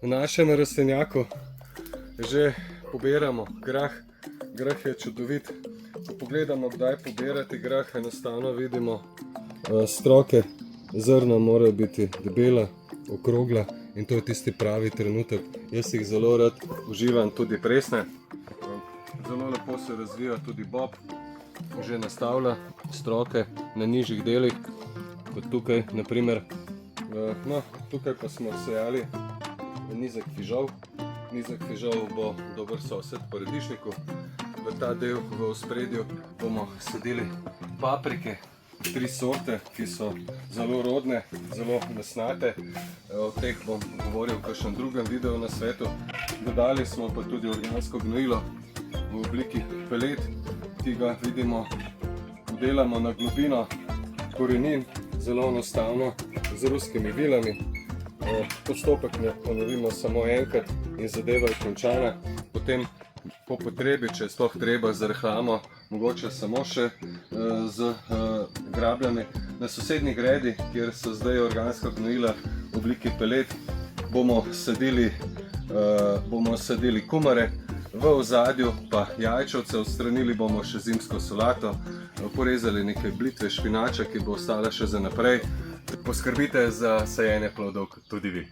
v našem rastlinjaku že pobiramo grah. Grah je čudovit. Ko pogledamo, kdaj pobirati grah, enostavno vidimo stroke. Zrna morajo biti debela, okrogla in to je tisti pravi trenutek. Jaz jih zelo rad uživam tudi presne. Zelo lepo se razvija tudi bob. Že nastavlja stroke na nižjih delih, kot tukaj naprimer. No, tukaj pa smo sejali nizek fižol. Nizek fižol bo dober sosed paradižniku. V ta del v ospredju bomo sadili paprike, 3 sorte, ki so zelo rodne, zelo mesnate. O teh bom govoril v kakšnem drugem videu na svetu. Dodali smo pa tudi organsko gnojilo v obliki pelet, ki ga vidimo, vdelamo na globino korenin, zelo enostavno, z ruskimi vilami. Postopek ne ponovimo samo enkrat in zadeva je končana. Potem po potrebi, če je sploh treba, zrahljamo, mogoče samo še z grabljami. Na sosednji gredi, kjer so zdaj organska gnojila v obliki pelet, bomo sadili kumare, v ozadju pa jajčevce, odstranili bomo še zimsko solato, porezali nekaj blitve špinača, ki bo ostala še za naprej. Poskrbite za sajenje plodov tudi vi.